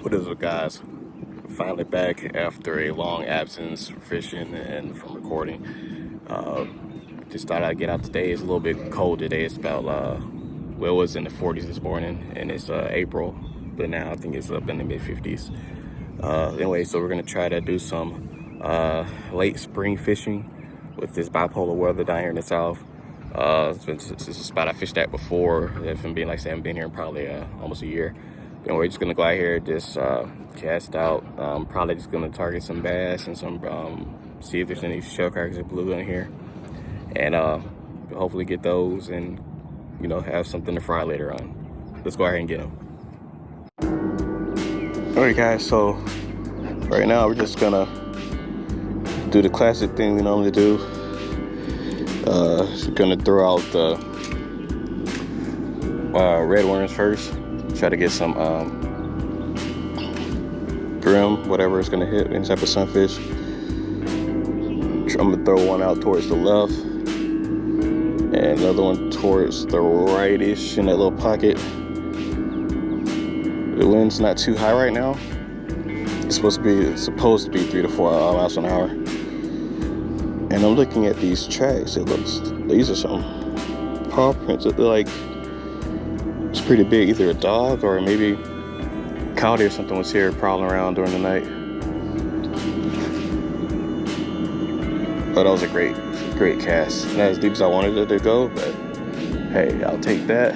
What is up, guys? Finally back after a long absence from fishing and from recording. Just thought I'd get out today. It's a little bit cold today. It's about, well, it was in the 40s this morning, and it's April, but now I think it's up in the mid 50s. Anyway, so we're going to try to do some late spring fishing with this bipolar weather down here in the south. It's a spot I fished at before. If I'm being like I said, I haven't been here in probably almost a year. And we're just gonna go out here, just cast out. Probably just gonna target some bass and some see if there's any shellcrackers or bluegill in here, and hopefully get those and have something to fry later on. Let's go ahead and get them. All right, guys. So right now we're just gonna do the classic thing we normally do. Gonna throw out the red worms first. Try to get some brim, whatever it's gonna hit, any type of sunfish. I'm gonna throw one out towards the left and another one towards the right-ish in that little pocket. The wind's not too high right now. It's supposed to be 3 to 4 miles an hour. And I'm looking at these tracks. These are some paw prints. They're like, it's pretty big, either a dog or maybe coyote or something was here prowling around during the night. But that was a great cast. Not as deep as I wanted it to go, but hey, I'll take that.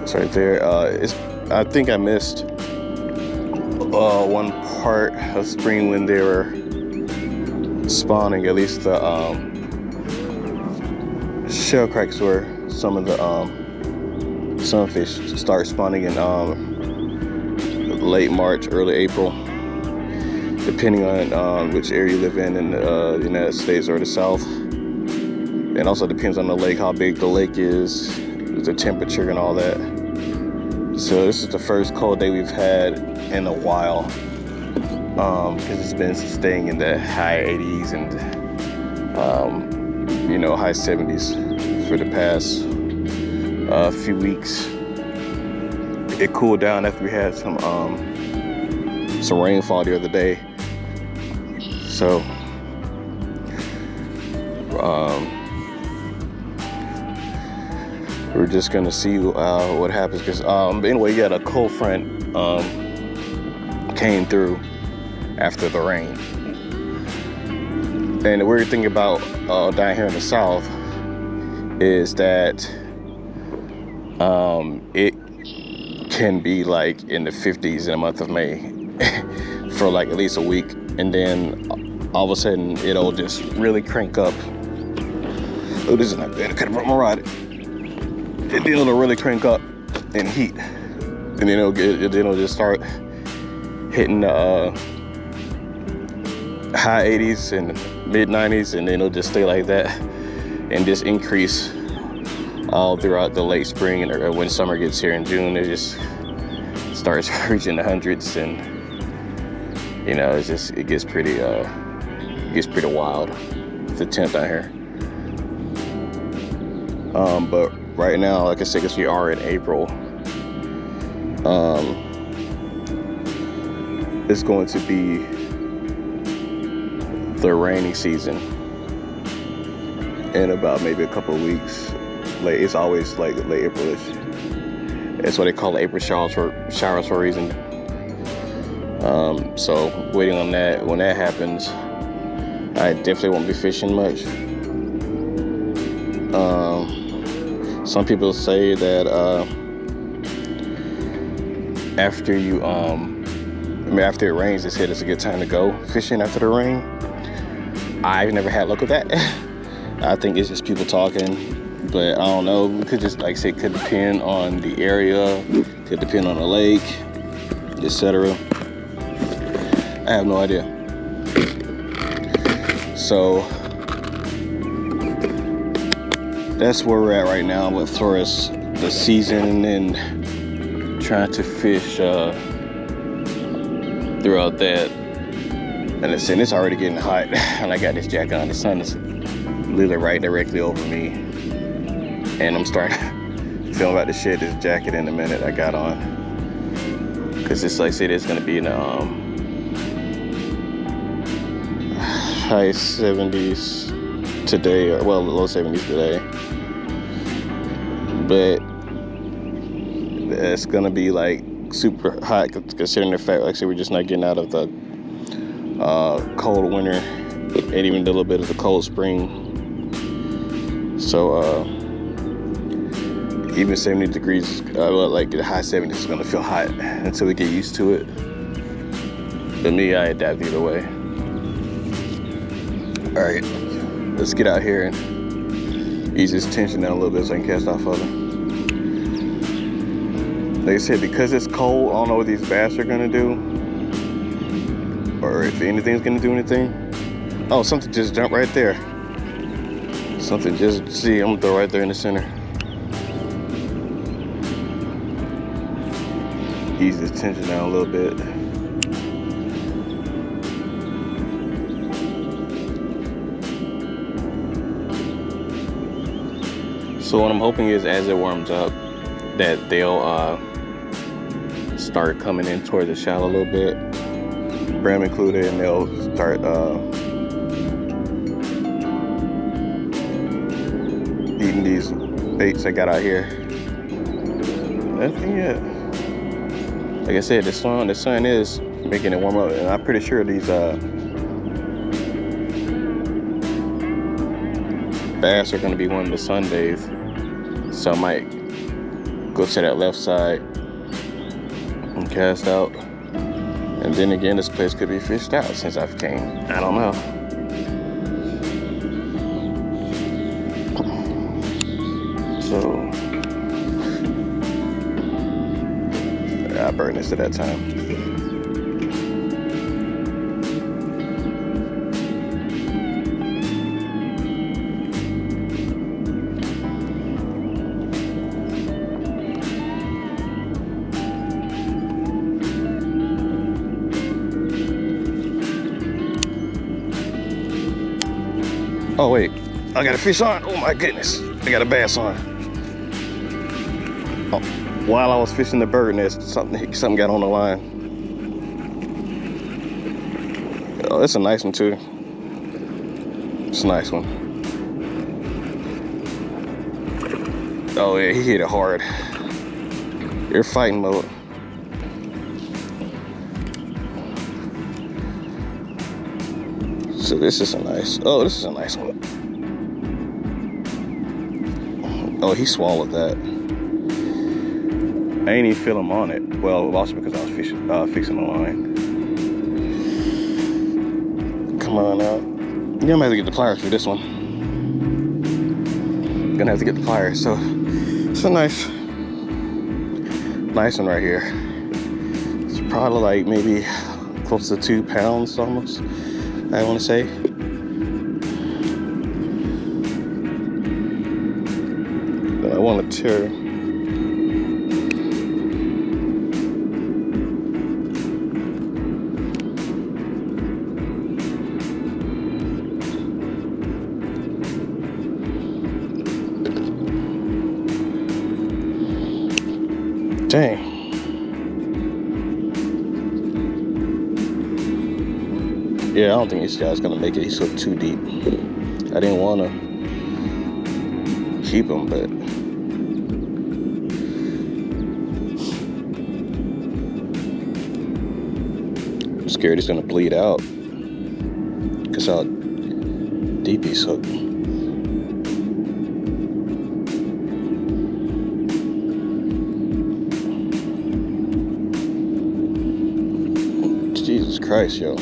It's right there. I think I missed one part of spring when they were spawning. At least the shellcracks were. Some of the sunfish start spawning in late March, early April, depending on which area you live in the United States or the South. And also depends on the lake, how big the lake is, the temperature and all that. So this is the first cold day we've had in a while, because it's been staying in the high 80s and high 70s for the past few weeks. It cooled down after we had some rainfall the other day. So we're just gonna see what happens. Because anyway, yeah, a cold front came through after the rain. And the weird thing about down here in the south is that it can be like in the 50s in the month of May for like at least a week, and then all of a sudden it'll just really crank up. Oh, this is not bad. I could have brought my rod. And then it'll really crank up in heat, and then it'll just start hitting the high 80s and mid 90s, and then it'll just stay like that and just increase all throughout the late spring. And when summer gets here in June, it just starts reaching the hundreds, and it gets pretty wild. It's a temp down here. But right now, like I said, because we are in April, it's going to be the rainy season in about maybe a couple of weeks. It's always like late April-ish. That's what they call the April showers for a reason. So waiting on that. When that happens, I definitely won't be fishing much. Some people say that after it rains, it's a good time to go fishing after the rain. I've never had luck with that. I think it's just people talking. But I don't know. It could just, like I said, could depend on the area, could depend on the lake, etc. I have no idea. So that's where we're at right now with Flores, the season, and trying to fish throughout that. And it's already getting hot, and I got this jacket on. The sun is literally right directly over me. And I'm starting to feel about to shed this jacket in a minute I got on. Cause it's like I said, it's gonna be in the high 70s today, or well, low 70s today. But it's gonna be like super hot considering the fact, like I said, we're just not getting out of the cold winter and even a little bit of the cold spring. So even 70 degrees, like the high 70s is gonna feel hot until we get used to it. But me, I adapt either way. All right, let's get out here and ease this tension down a little bit so I can cast off further. Like I said, because it's cold, I don't know what these bass are gonna do, or if anything's gonna do anything. Oh, something just jumped right there. Something just, see, I'm gonna throw right there in the center. Ease this tension down a little bit. So what I'm hoping is, as it warms up, that they'll start coming in towards the shallow a little bit, brim included, and they'll start eating these baits I got out here. Nothing yet. Like I said, the sun is making it warm up, and I'm pretty sure these bass are going to be one of the sun days. So I might go to that left side and cast out. And then again, this place could be fished out since I've came. I don't know. So I burn this at that time. Oh wait, I got a fish on. Oh my goodness, I got a bass on. Oh, while I was fishing the bird nest, something got on the line. Oh, that's a nice one too. It's a nice one. Oh yeah, he hit it hard. You're fighting mode. So this is a nice, oh, this is a nice one. Oh, he swallowed that. I ain't even feel him on it. Well, also because I was fixing the line. Come on out. Yeah, I'm gonna have to get the pliers for this one. Gonna have to get the pliers. So it's a nice one right here. It's probably like maybe close to 2 pounds almost, I want to say. But I want to tear. Dang. Yeah, I don't think this guy's gonna make it. He's hooked too deep. I didn't want to keep him, but I'm scared he's gonna bleed out because how deep he's hooked. Jesus Christ, yo.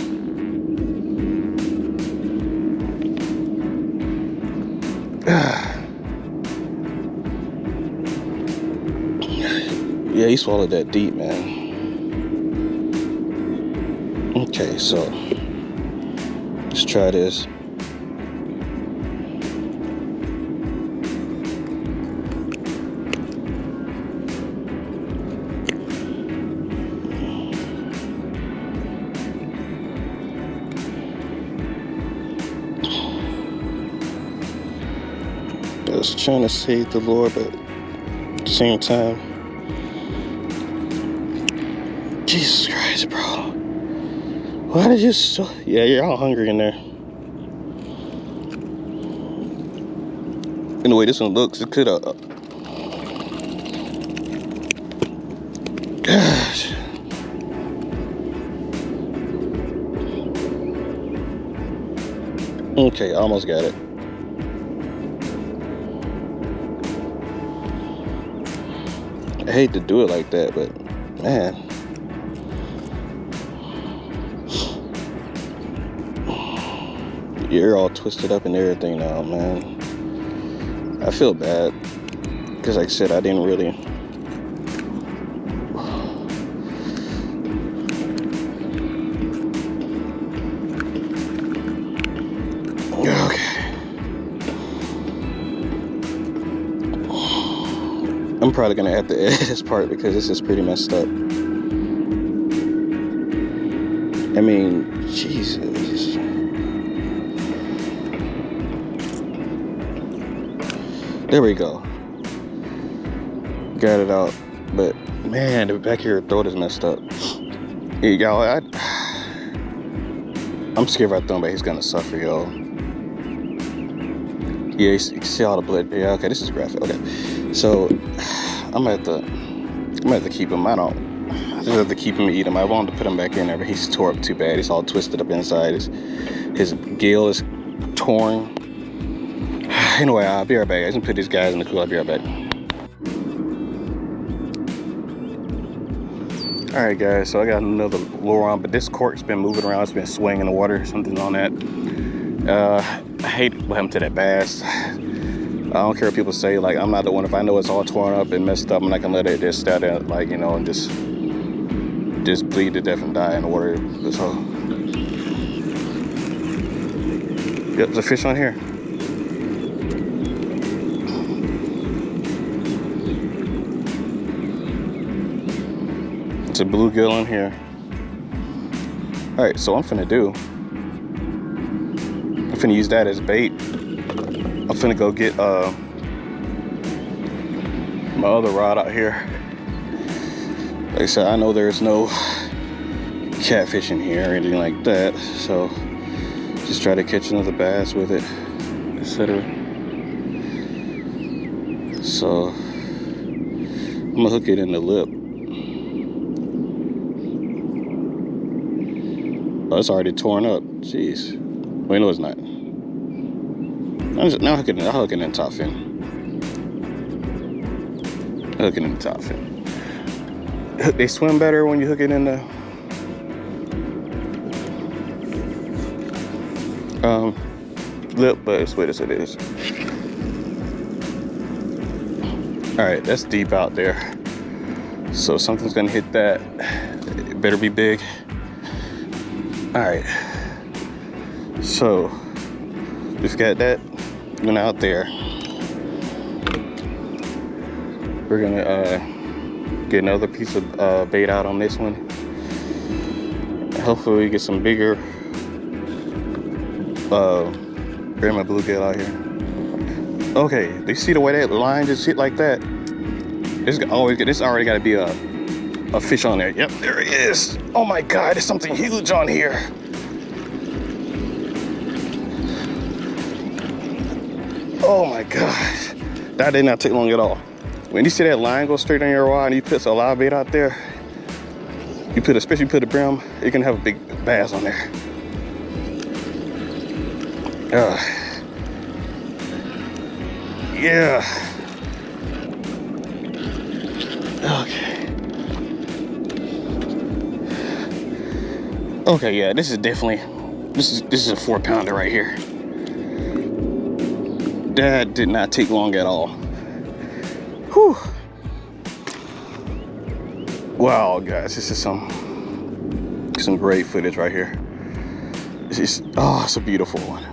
Yeah, he swallowed that deep, man. Okay, so let's try this. I was trying to save the Lord, but at the same time, Jesus Christ, bro. Why did you so... Yeah, you're all hungry in there. And the way this one looks, it could have... Gosh. Okay, almost got it. I hate to do it like that, but man. You're all twisted up and everything now, man. I feel bad because, like I said, I didn't really. Okay. I'm probably gonna have to edit this part because this is pretty messed up. I mean, Jesus. There we go. Got it out. But man, the back of your throat is messed up. Y'all, I'm scared if I throw him back, he's gonna suffer, y'all. Yeah, you see all the blood. Yeah, okay, this is graphic. Okay, so I'm gonna have to keep him. I just have to keep him and eat him. I wanted to put him back in there, but he's tore up too bad. He's all twisted up inside. His gill is torn. Anyway, I'll be right back. I just put these guys in the cooler. I'll be right back. All right, guys. So I got another lure on, but this cork's been moving around. It's been swinging in the water. Something's on that. I hate what happened to that bass. I don't care what people say. Like, I'm not the one. If I know it's all torn up and messed up, I'm not gonna let it just stay there, like, you know, and just bleed to death and die in the water. So, yep, there's a fish on here. It's a bluegill in here. All right, so what I'm finna do, I'm finna use that as bait. I'm finna go get my other rod out here. Like I said, I know there's no catfish in here or anything like that, so just try to catch another bass with it, etc. So I'm gonna hook it in the lip. Oh, it's already torn up. Jeez. Wait, no, it's not. Now I'll hook it in the top fin. Hook it in the top fin. They swim better when you hook it in the lip, but it's what it is. All right, that's deep out there. So something's gonna hit that. It better be big. All right. So we've got that one out there. We're gonna get another piece of bait out on this one. Hopefully we get some bigger grandma bluegill out here. Okay, do you see the way that line just hit like that? This already got to be a fish on there. Yep, there he is. Oh my God, there's something huge on here. Oh my God, that did not take long at all. When you see that line go straight on your rod and you put a live bait out there, especially put a brim, you can have a big bass on there. Yeah. Okay, yeah, this is definitely, this is a 4-pounder right here. That did not take long at all. Whew. Wow, guys, this is some great footage right here. It's a beautiful one.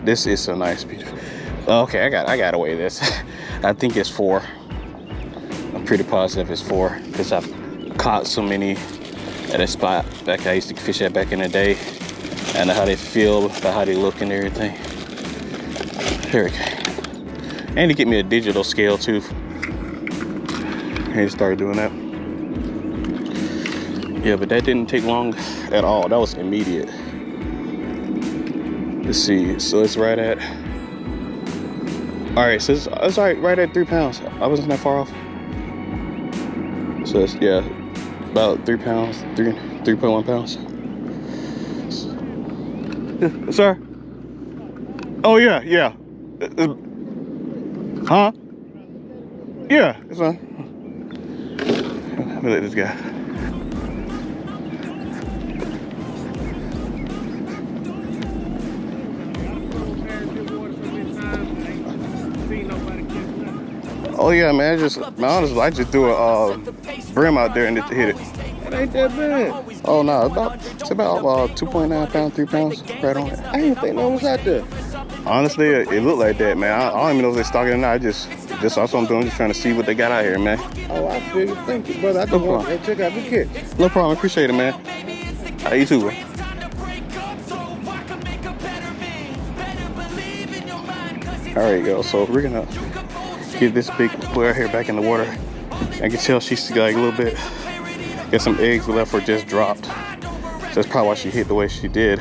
This is a nice, beautiful. Okay, I got to weigh this. I think it's 4. I'm pretty positive it's 4 because I've caught so many at a spot back I used to fish at back in the day. I know how they feel, about how they look and everything. Here we go. And to get me a digital scale too. I need to start doing that. Yeah, but that didn't take long at all. That was immediate. Let's see. So it's right at. All right, so it's all right at 3 pounds. I wasn't that far off. So it's, yeah, about 3 pounds, 3.1 pounds. Sir? Oh yeah. Huh? Yeah, it's fine. Let me let this guy. Oh yeah, man. Honestly, I just threw a brim out there and it hit it. It ain't that bad. Oh no, it's about 2.9 pounds, 3 pounds, right on it. I didn't think no one was out there. Honestly, it looked like that, man. I don't even know if they're stalking or not. I just that's what I'm doing. Just trying to see what they got out here, man. Oh, I figured. Thank you, brother. I just want to check out the catch. No problem. Appreciate it, man. How you too, bro? All right, yo. So we're gonna get this big boy here back in the water. I can tell she's like a little bit. Got some eggs left or just dropped. So that's probably why she hit the way she did.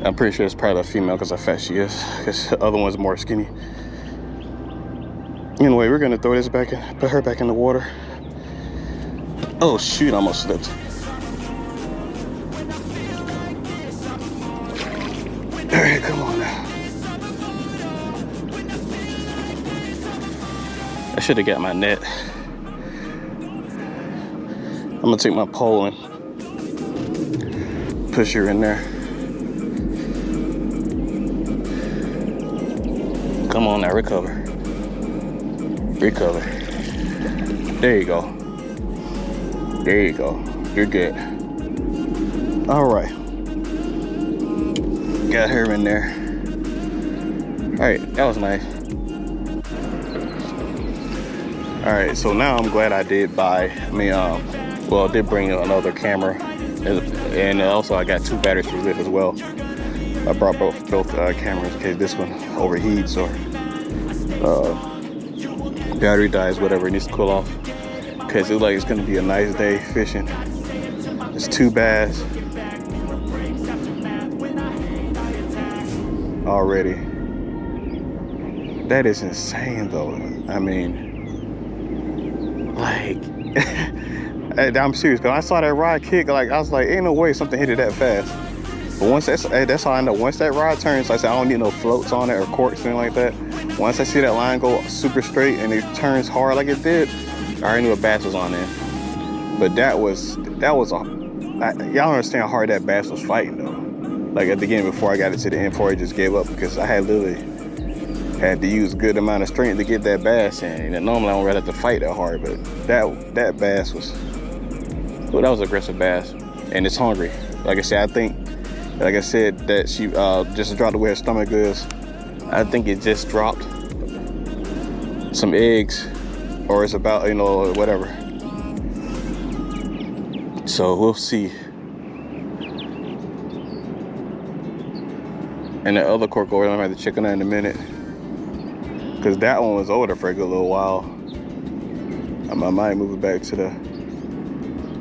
I'm pretty sure it's probably a female because how fat she is. Because the other one's more skinny. Anyway, we're gonna throw this back in, put her back in the water. Oh shoot, I almost slipped. All right, come on now. I should have got my net. I'm gonna take my pole and push her in there. Come on now, recover. Recover. There you go. There you go. You're good. All right. Got her in there. All right, that was nice. All right, so now I'm glad I did buy. Well, I did bring another camera, and also I got 2 batteries for this as well. I brought both cameras in case this one overheats or battery dies, whatever, it needs to cool off. Because it looks like it's gonna be a nice day fishing. It's 2 bass already. That is insane though. I mean, like, I'm serious, because I saw that rod kick, like, I was like, ain't no way something hit it that fast. But once that's how I know. Once that rod turns, like I said, I don't need no floats on it or corks or anything like that. Once I see that line go super straight and it turns hard like it did, I already knew a bass was on there. But y'all understand how hard that bass was fighting though. Like at the beginning, before I got it to the end, before it just gave up, because I had literally had to use a good amount of strength to get that bass in. And normally I don't really have to fight that hard, but that bass was, well, that was an aggressive bass, and it's hungry. Like I said, that she just dropped the way her stomach is. I think it just dropped some eggs, or it's about, whatever. So we'll see. And the other cork over there, I'm gonna have to check on that in a minute, because that one was over there for a good little while. I might move it back to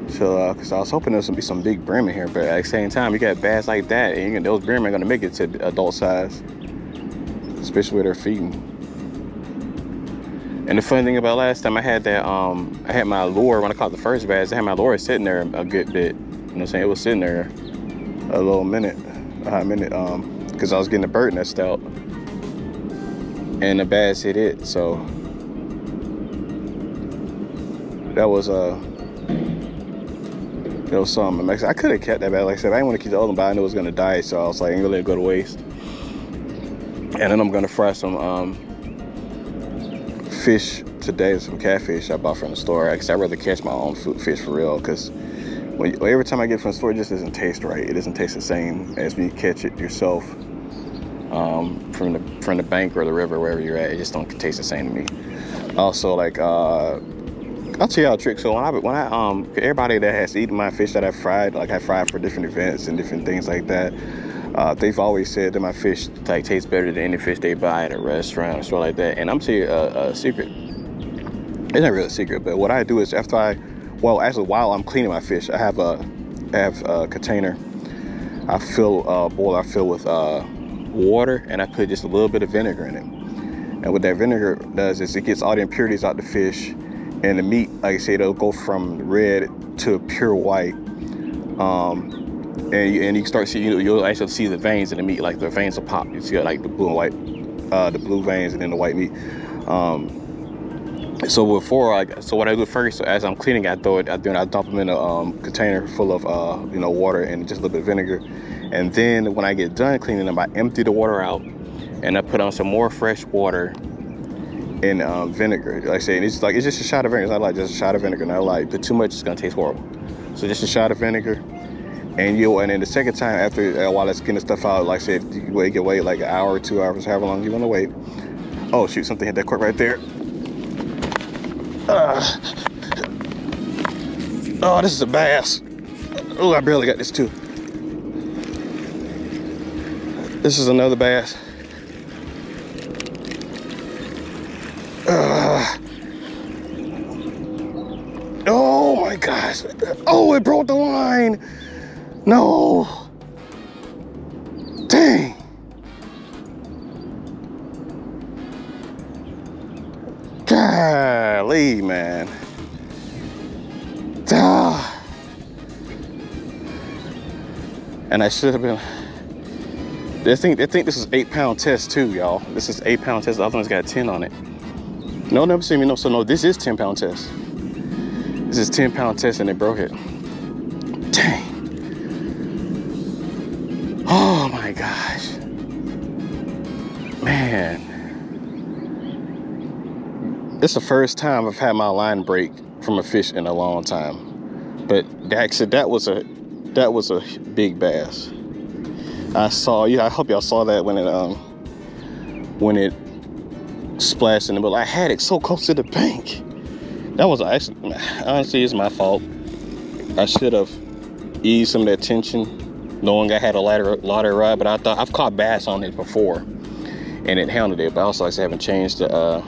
because I was hoping there's gonna be some big brim in here, but at the same time, you got bass like that, and those brim ain't gonna make it to adult size, especially with her feeding. And the funny thing about last time, I had that, I had my lure when I caught the first bass. I had my lure sitting there a good bit. You know what I'm saying? It was sitting there a minute, because I was getting the bird nest out, and the bass hit it. So that was something. Like, I could have kept that bass. Like I said, I didn't want to keep the other one, but I knew it was gonna die, so I was like, ain't really gonna go to waste. And then I'm gonna fry some fish today, some catfish I bought from the store. I'd rather catch my own fish for real, because every time I get from the store, it just doesn't taste right. It doesn't taste the same as when you catch it yourself from the bank or the river, wherever you're at. It just don't taste the same to me. Also, like, I'll tell y'all a trick. So when I everybody that has eaten my fish that I fried, like I fried for different events and different things like that, they've always said that my fish like tastes better than any fish they buy at a restaurant or something like that. And I'm telling you a secret. It's not really a secret, but what I do is well, actually, while I'm cleaning my fish, I have a container. I fill with water, and I put just a little bit of vinegar in it. And what that vinegar does is it gets all the impurities out the fish, and the meat, like I said, it'll go from red to pure white. And you start seeing, you'll actually see the veins in the meat, like the veins will pop. You see like the blue and white, the blue veins, and then the white meat. So what I do first, as I'm cleaning, I dump them in a container full of water and just a little bit of vinegar. And then when I get done cleaning them, I empty the water out and I put on some more fresh water and vinegar. Like I say, it's just a shot of vinegar. It's not like just a shot of vinegar. Not like put too much, it's gonna taste horrible. So just a shot of vinegar. And then the second time after, while it's getting the stuff out, like I said, you can wait like an hour or 2 hours, however long you want to wait. Oh shoot, something hit that cork right there. Oh, this is a bass. Oh, I barely got this too. This is another bass. Oh my gosh. Oh, it broke the line. No. Dang. Golly, man. Ah. And I should have been. They think this is 8-pound test too, y'all. This is 8-pound test. The other one's got 10 on it. No, never seen me. No, so no, this is 10-pound test. This is 10-pound test, and they broke it. Dang. Oh my gosh. Man. It's the first time I've had my line break from a fish in a long time. But actually, that was a big bass. I hope y'all saw that when it splashed in the middle. I had it so close to the bank. That was actually, honestly, it's my fault. I should have eased some of that tension, knowing I had a lighter rod. But I thought I've caught bass on it before, and it handled it. But also, I haven't changed the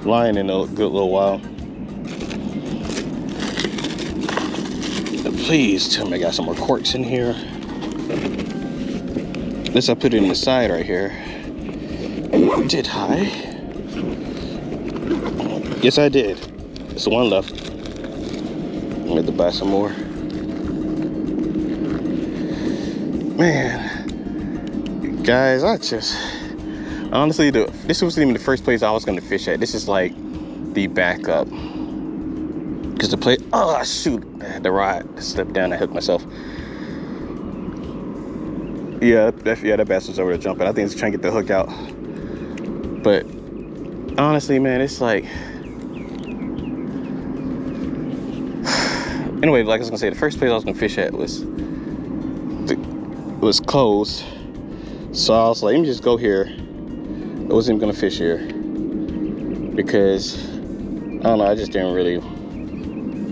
line in a good little while. But please tell me I got some more corks in here. This I put it in the side right here. Did I? Yes, I did. There's one left. I had to buy some more. Man, guys, honestly, this wasn't even the first place I was gonna fish at. This is like the backup. Cause the place, oh shoot, the rod slipped down. I hooked myself. Yeah, that bass was over there jumping. I think it's trying to get the hook out. But honestly, man, it's like. Anyway, like I was gonna say, the first place I was gonna fish at was closed. So I was like, let me just go here. I wasn't even gonna fish here because I don't know. I just didn't really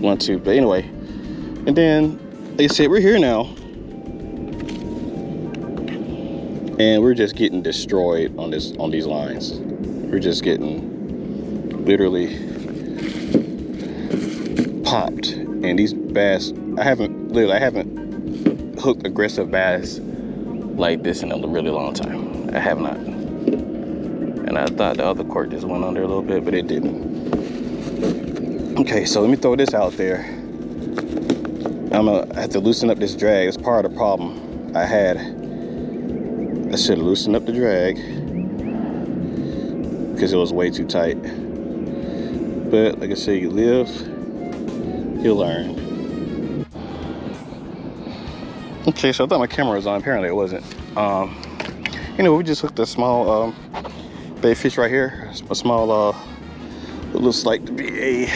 want to. But anyway, and then like I said, we're here now. And we're just getting destroyed on these lines. We're just getting literally popped. And these bass, I haven't hooked aggressive bass like this in a really long time. I have not. And I thought the other cork just went under a little bit, but it didn't. Okay, so let me throw this out there. I'm gonna have to loosen up this drag. It's part of the problem I had. I should have loosened up the drag because it was way too tight. But like I said, you live, you'll learn. Okay, so I thought my camera was on. Apparently it wasn't. We just hooked a small bait fish right here. A small, it looks like to be a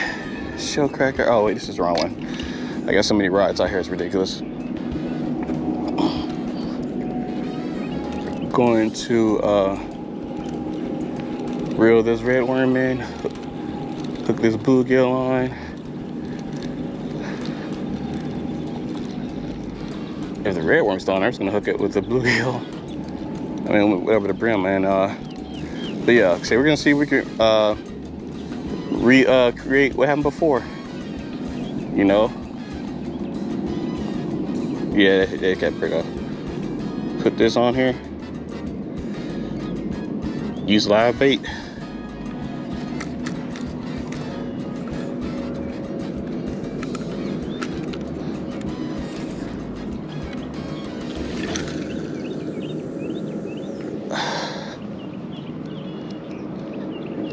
shell cracker. Oh wait, this is the wrong one. I got so many rods out here, it's ridiculous. Going to reel this red worm in, hook this bluegill line. If the red worm's still on there, I'm just gonna hook it with the bluegill. I mean, whatever the brim, and but yeah, so we're gonna see if we can recreate what happened before. You know? Yeah, they kept pretty good. Put this on here. Use live bait.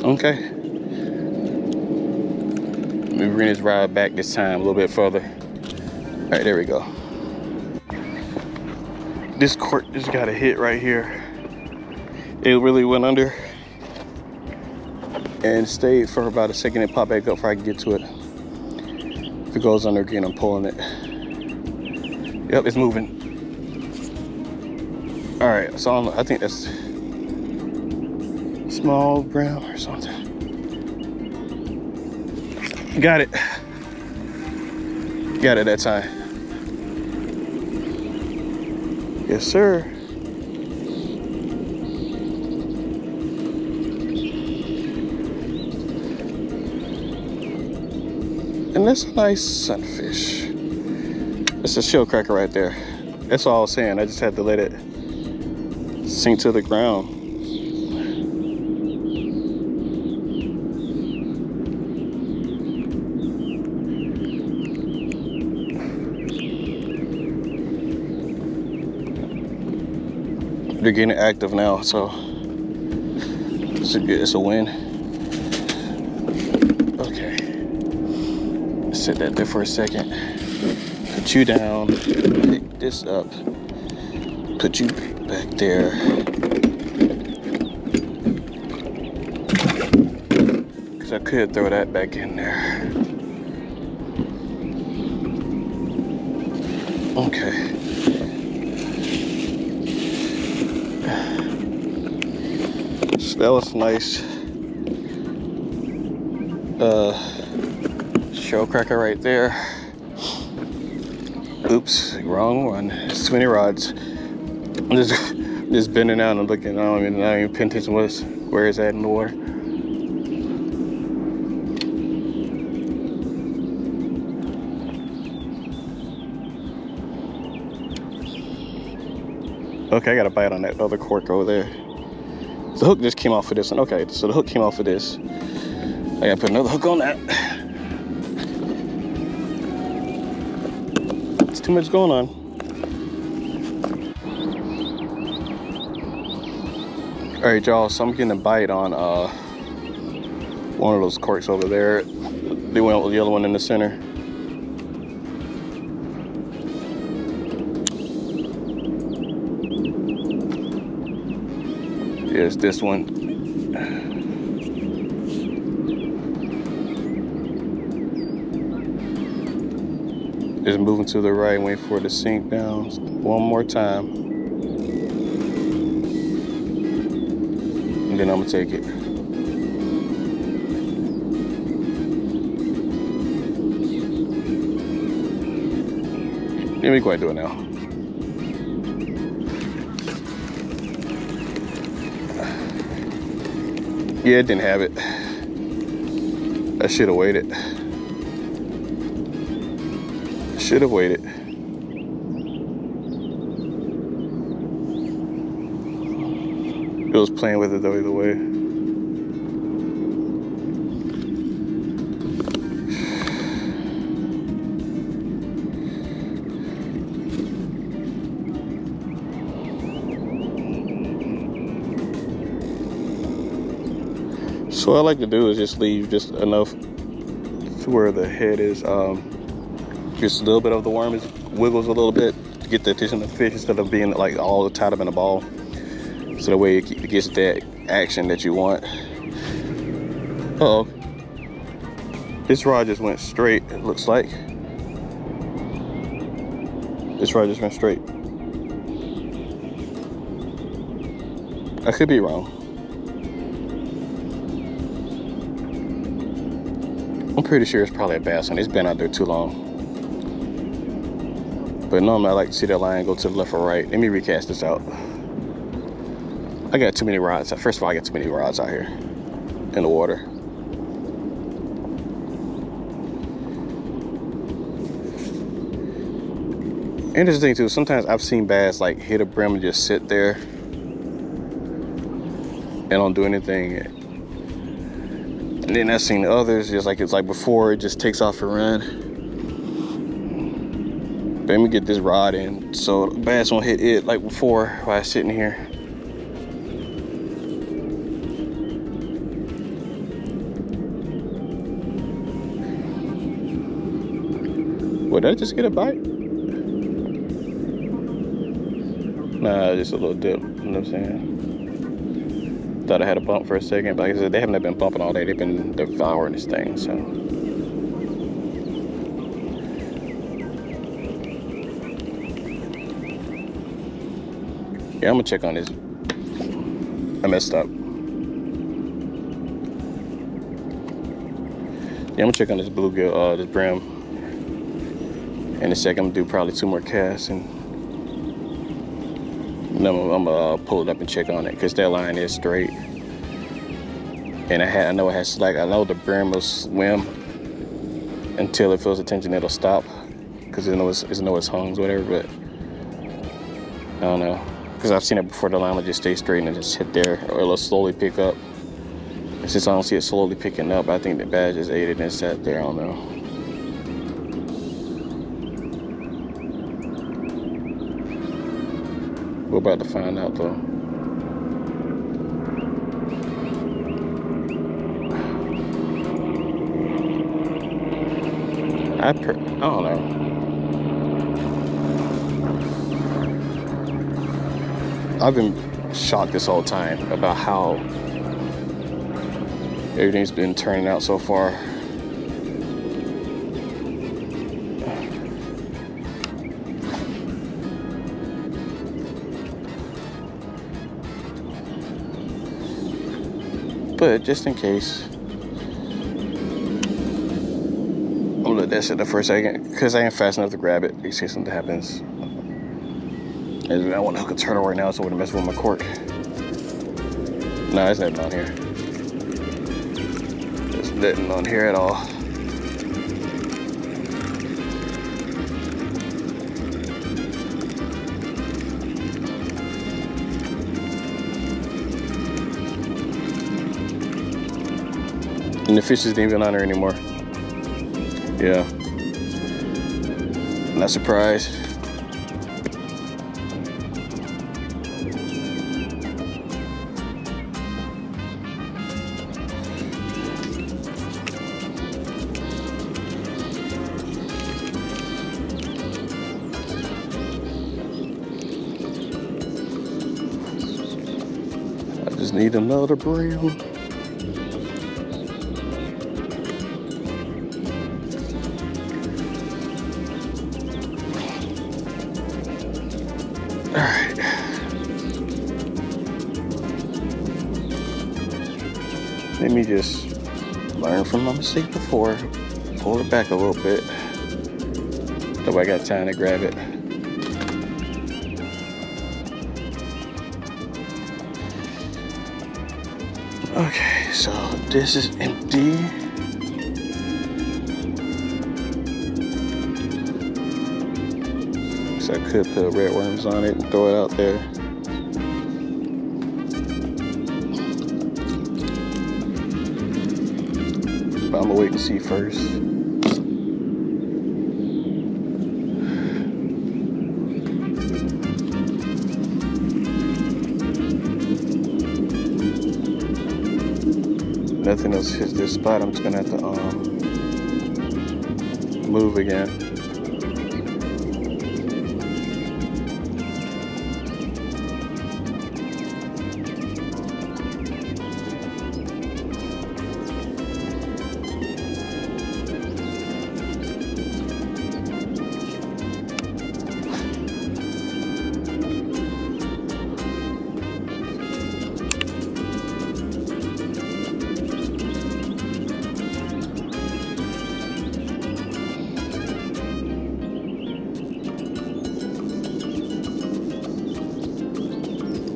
Okay. Let me bring this rod back this time a little bit further. All right, there we go. This cork just got a hit right here. It really went under and stayed for about a second and popped back up before I can get to it. If it goes under again, I'm pulling it. Yep, it's moving. All right, so I think that's small brown or something. Got it. Got it that time. Yes, sir. And that's a nice sunfish. It's a shell cracker right there. That's all I was saying. I just had to let it sink to the ground. They're getting active now, so it's a win. Okay, set that there for a second. Put you down, pick this up, put you back there. Cause I could throw that back in there. Okay. That was nice. Shell cracker right there. Oops, wrong one. It's 20 rods. I'm just bending out and looking. I don't even pay attention where it's at in the water. Okay, I got a bite on that other cork over there. The hook just came off of this one. Okay, so the hook came off of this. I gotta put another hook on that. It's too much going on. All right, y'all, so I'm getting a bite on one of those corks over there. They went with the yellow one in the center. It's this one. Just moving to the right, waiting for it to sink down one more time. And then I'm gonna take it. Let me go ahead and do it now. Yeah, it didn't have it. I should have waited. Should have waited. It was playing with it though either way. So what I like to do is just leave just enough to where the head is, just a little bit of the worm wiggles a little bit to get the attention of the fish instead of being like all tied up in a ball. So that way it gets that action that you want. Uh-oh. This rod just went straight, it looks like. This rod just went straight. I could be wrong. I'm pretty sure it's probably a bass one. It's been out there too long. But normally I like to see that line go to the left or right. Let me recast this out. I got too many rods. First of all, I got too many rods out here in the water. Interesting too. Sometimes I've seen bass like hit a brim and just sit there and don't do anything. And then I've seen others just like it's like before it just takes off and run. But let me get this rod in so the bass won't hit it like before while it's sitting here. Well, did I just get a bite? Nah, just a little dip, you know what I'm saying? Thought I had a bump for a second, but like I said, they haven't been bumping all day. They've been devouring this thing, so. Yeah, I'm gonna check on this. I messed up. Yeah, I'm gonna check on this bluegill, this brim. In a second, I'm gonna do probably 2 more casts and then I'm gonna pull it up and check on it because that line is straight. And I know it has slack. I know the brim will swim until it feels the tension. It'll stop because it knows it's hung or whatever. But I don't know because I've seen it before. The line will just stay straight and just hit there, or it'll slowly pick up. And since I don't see it slowly picking up, I think the bass just ate it and sat there. I don't know. We're about to find out though. I don't know. I've been shocked this whole time about how everything's been turning out so far. But just in case, I'm gonna let that sit there for a second because I ain't fast enough to grab it in case something happens. And I want to hook a turtle right now, so I'm gonna mess with my cork. Nah, there's nothing on here. There's nothing on here at all. And the fish isn't even on there anymore. Yeah. Not surprised. I just need another brim. Alright. Let me just learn from my mistake before. Pull it back a little bit. That way I got time to grab it. Okay, so this is empty. So I could put red worms on it and throw it out there. But I'm gonna wait and see first. Nothing else hits this spot. I'm just gonna have to move again.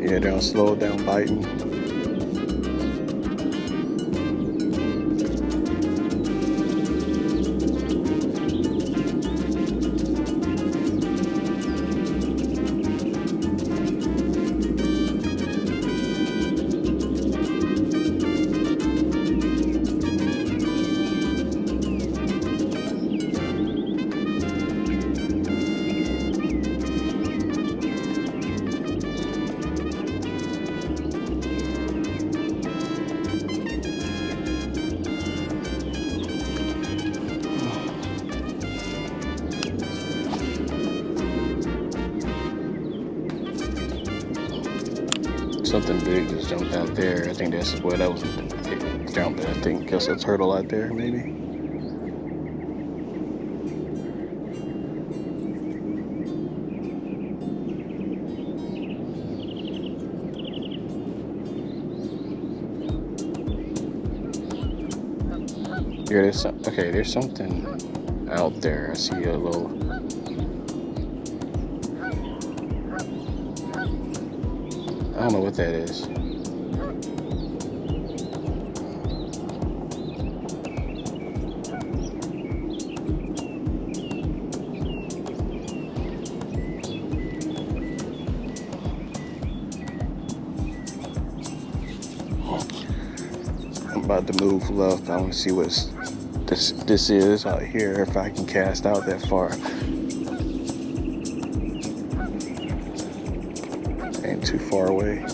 Yeah, they don't slow down biting. Something big just jumped out there. I think that's where that was jumping. I think that's a turtle out there, maybe. Here, there's something out there. I see a little. I don't know what that is. I'm about to move left. I want to see what this is out here, if I can cast out that far. Ain't too far away.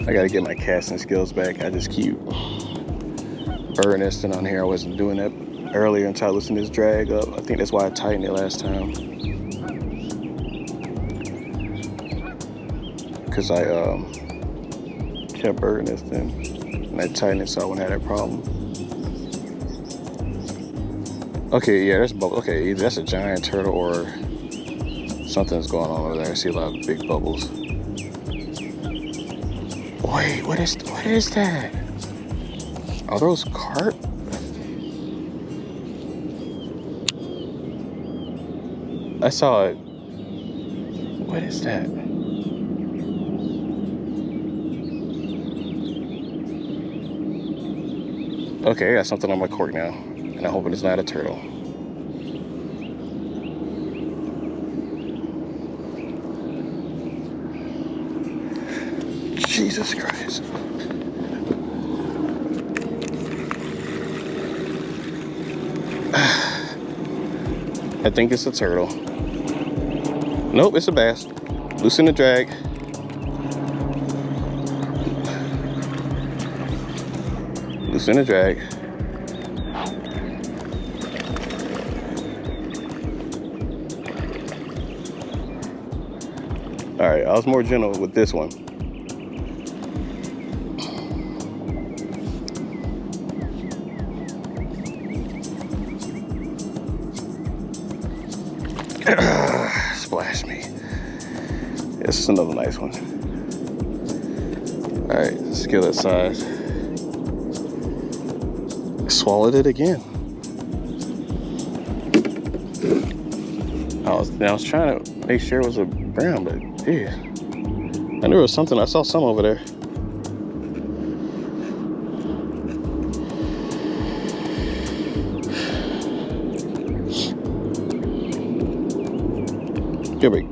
I gotta get my casting skills back. I just keep bird nesting on here. I wasn't doing that earlier until I listened to this drag up. I think that's why I tightened it last time. Because I kept bird nesting and I tightened it so I wouldn't have that problem. Okay, yeah, there's bubbles. Okay, either that's a giant turtle or something's going on over there. I see a lot of big bubbles. Wait, what is that? Are those carp? I saw it. What is that? Okay, I got something on my cork now, and I'm hoping it's not a turtle. Jesus Christ. I think it's a turtle. Nope, it's a bass. Loosen the drag. Loosen the drag. All right, I was more gentle with this one. Splash me. This is another nice one. All right, skillet size. Swallowed it again. I was trying to make sure it was a brown, but yeah, I knew it was something. I saw some over there. Here we go.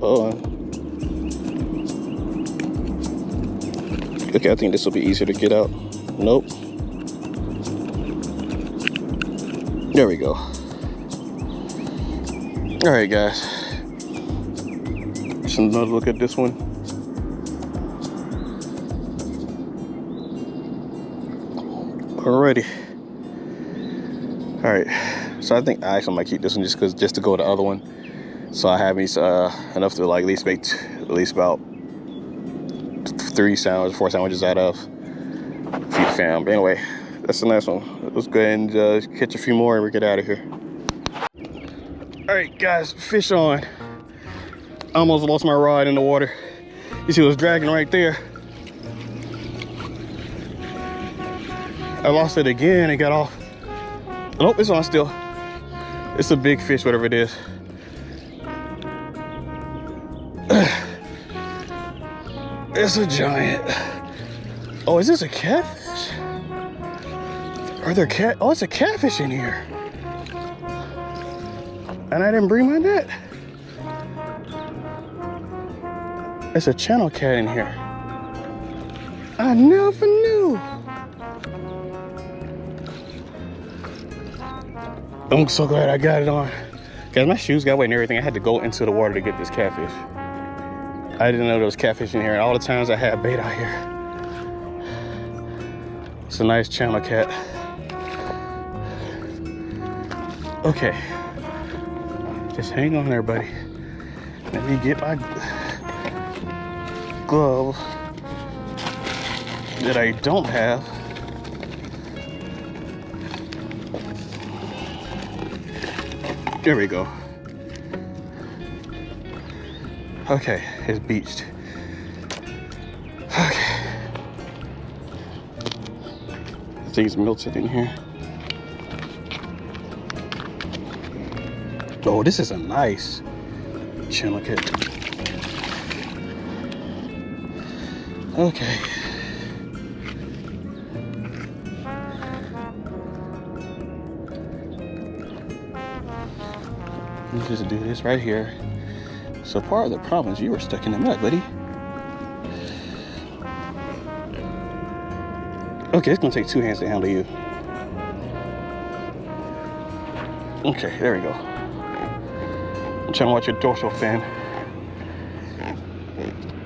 Oh, okay, I think this will be easier to get out. Nope. There we go. All right, guys. Just another look at this one. Alrighty. All right. So I think I actually might keep this one just to go to the other one. So I have these enough to like at least make at least about 4 sandwiches out of feed fam. But anyway, that's the nice one. Let's go ahead and catch a few more and we get out of here. All right, guys, fish on. I almost lost my rod in the water. You see it was dragging right there. I lost it again and got off. Nope, it's on still. It's a big fish, whatever it is. It's a giant. Oh, is this a catfish? Are there oh, it's a catfish in here. And I didn't bring my net. It's a channel cat in here. I never knew. I'm so glad I got it on. Guys, my shoes got wet and everything. I had to go into the water to get this catfish. I didn't know there was catfish in here. And all the times I had bait out here. It's a nice channel cat. Okay. Just hang on there, buddy. Let me get my glove that I don't have. There we go. Okay, it's beached. Okay. Things melted in here. Oh, this is a nice Chinook. Okay. Let's just do this right here. So part of the problem is you were stuck in the mud, buddy. Okay, it's gonna take 2 hands to handle you. Okay, there we go. I'm trying to watch your dorsal fin.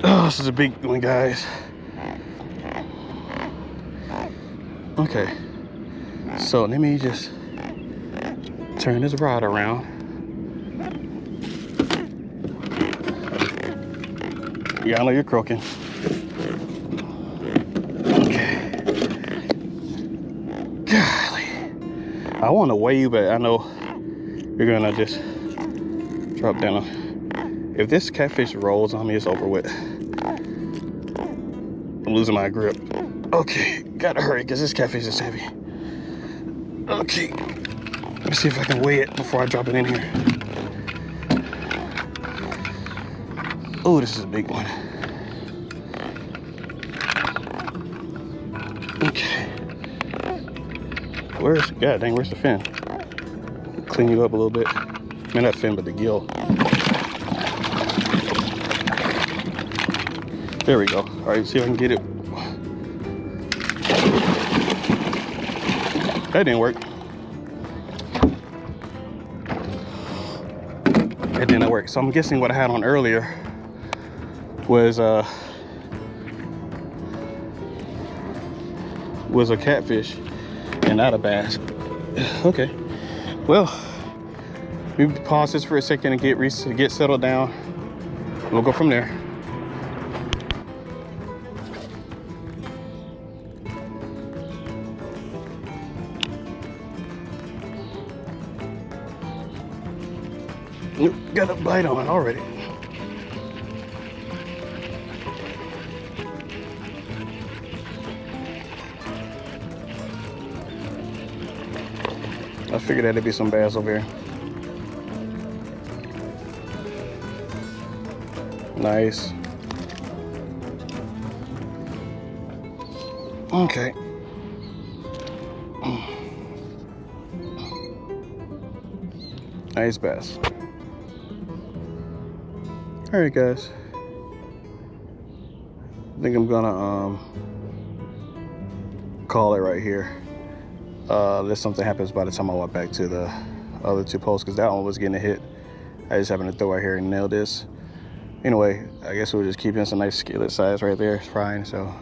Oh, this is a big one, guys. Okay, so let me just turn this rod around. Yeah, I know you're croaking. Okay. Golly. I want to weigh you, but I know you're gonna just drop down. If this catfish rolls on me, it's over with. I'm losing my grip. Okay, gotta hurry because this catfish is heavy. Okay, let me see if I can weigh it before I drop it in here. Oh, this is a big one. Okay. Where's the fin? Clean you up a little bit. I mean, not fin, but the gill. There we go. All right, see if I can get it. That didn't work. That did not work. So I'm guessing what I had on earlier was a catfish and not a bass. Okay. Well, we pause this for a second and get settled down. We'll go from there. Nope, got a bite on it already. I figured that'd be some bass over here. Nice. Okay. Nice bass. All right, guys. I think I'm gonna call it right here. Unless something happens by the time I walk back to the other 2 posts, because that one was getting a hit. I just happened to throw right here and nail this. Anyway, I guess we'll just keep him some nice skillet size right there. It's fine. So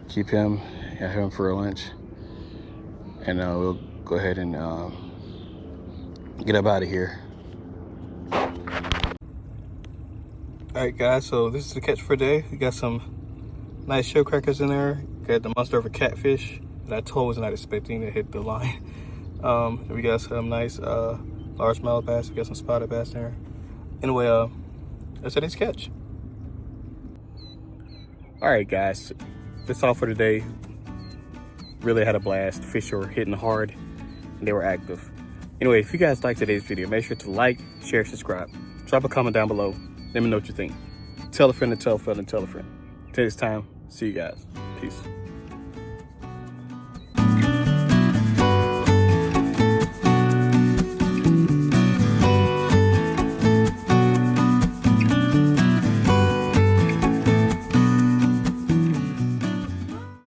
keep him, have him for lunch, and we'll go ahead and get up out of here. All right, guys, so this is the catch for today. We got some nice shell crackers in there. Got the monster of a catfish that I totally was not expecting to hit the line. We got some nice largemouth bass. We got some spotted bass there. Anyway, that's today's catch. All right, guys, that's all for today. Really had a blast. Fish were hitting hard and they were active. Anyway, if you guys liked today's video, make sure to like, share, subscribe. Drop a comment down below. Let me know what you think. Tell a friend to tell a friend to tell a friend. Till next time, see you guys. Peace.